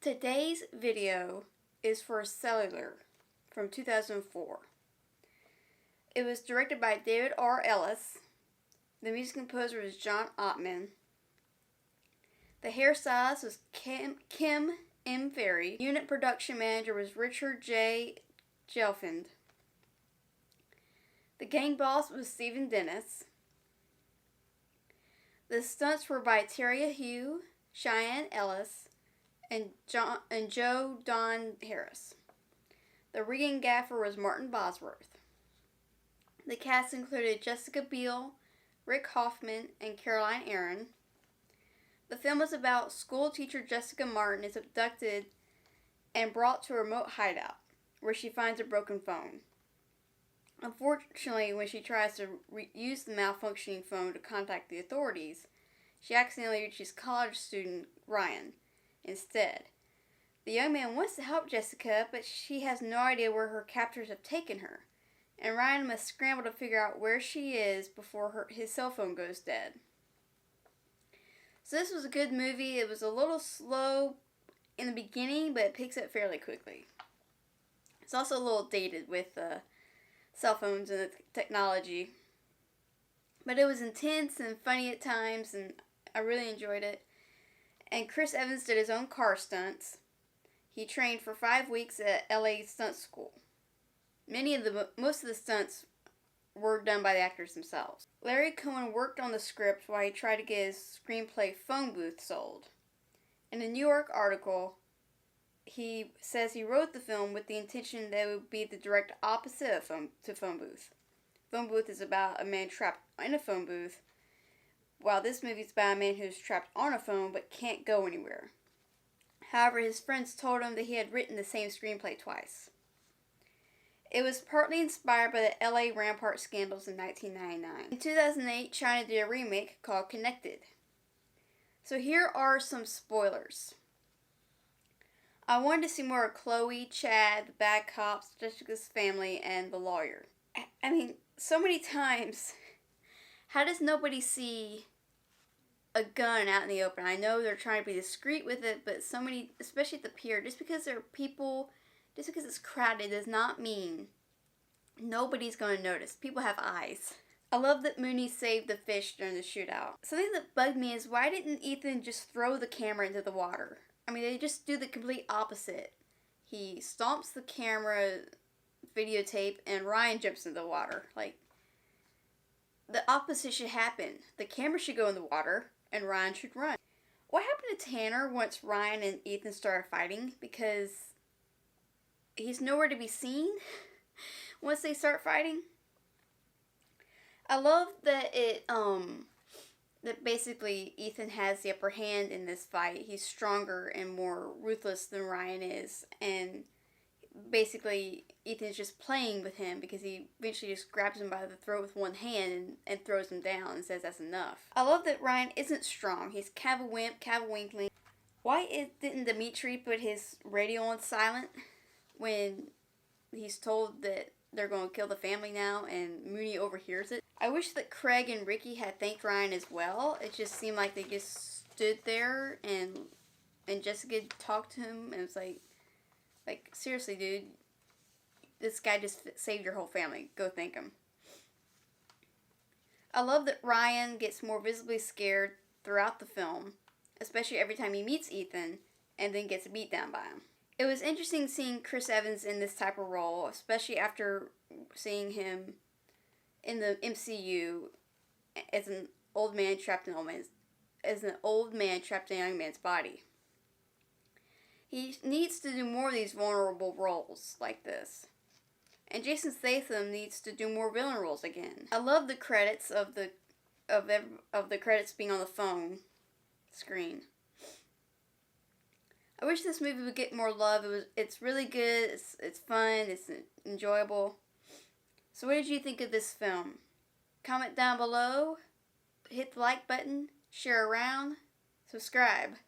Today's video is for Cellular from 2004. It was directed by David R. Ellis. The music composer was John Ottman. The hairstylist was Kim M. Ferry. Unit production manager was Richard J. Gelfand. The gang boss was Stephen Dennis. The stunts were by Terry Hugh, Cheyenne Ellis, and Joe Don Harris. The rigging gaffer was Martin Bosworth. The cast included Jessica Biel, Rick Hoffman, and Caroline Aaron. The film is about school teacher Jessica Martin is abducted and brought to a remote hideout, where she finds a broken phone. Unfortunately, when she tries to use the malfunctioning phone to contact the authorities, she accidentally reaches college student Ryan instead. The young man wants to help Jessica, but she has no idea where her captors have taken her, and Ryan must scramble to figure out where she is before his cell phone goes dead. So this was a good movie. It was a little slow in the beginning, but it picks up fairly quickly. It's also a little dated with cell phones and the technology, but it was intense and funny at times, and I really enjoyed it. And Chris Evans did his own car stunts. He trained for 5 weeks at LA stunt school. Most of the stunts were done by the actors themselves. Larry Cohen worked on the script while he tried to get his screenplay Phone Booth sold. In a New York article, he says he wrote the film with the intention that it would be the direct opposite of Phone Booth. Phone Booth is about a man trapped in a phone booth, while this movie is about a man who's trapped on a phone but can't go anywhere. However, his friends told him that he had written the same screenplay twice. It was partly inspired by the LA Rampart scandals in 1999. In 2008, China did a remake called Connected. So here are some spoilers. I wanted to see more of Chloe, Chad, the bad cops, Jessica's family, and the lawyer. I mean, so many times, how does nobody see a gun out in the open? I know they're trying to be discreet with it, but so many, especially at the pier, just because there are people, just because it's crowded does not mean nobody's going to notice. People have eyes. I love that Mooney saved the fish during the shootout. Something that bugged me is, why didn't Ethan just throw the camera into the water? I mean, they just do the complete opposite. He stomps the camera videotape and Ryan jumps into the water. Like, the opposite should happen. The camera should go in the water and Ryan should run. What happened to Tanner once Ryan and Ethan started fighting? Because he's nowhere to be seen once they start fighting. I love that that basically Ethan has the upper hand in this fight. He's stronger and more ruthless than Ryan is, and basically Ethan's just playing with him because he eventually just grabs him by the throat with one hand and throws him down and says that's enough. I love that Ryan isn't strong. He's kind of a wimp, kind of a weakling. Why didn't Dimitri put his radio on silent when he's told that they're going to kill the family now and Mooney overhears it? I wish that Craig and Ricky had thanked Ryan as well. It just seemed like they just stood there and Jessica talked to him and was like, seriously, dude, this guy just saved your whole family. Go thank him. I love that Ryan gets more visibly scared throughout the film, especially every time he meets Ethan and then gets beat down by him. It was interesting seeing Chris Evans in this type of role, especially after seeing him in the MCU as an old man trapped in a young man's body. He needs to do more of these vulnerable roles like this. And Jason Statham needs to do more villain roles again. I love the credits of the credits being on the phone screen. I wish this movie would get more love. It's really good. It's fun. It's enjoyable. So what did you think of this film? Comment down below. Hit the like button. Share around. Subscribe.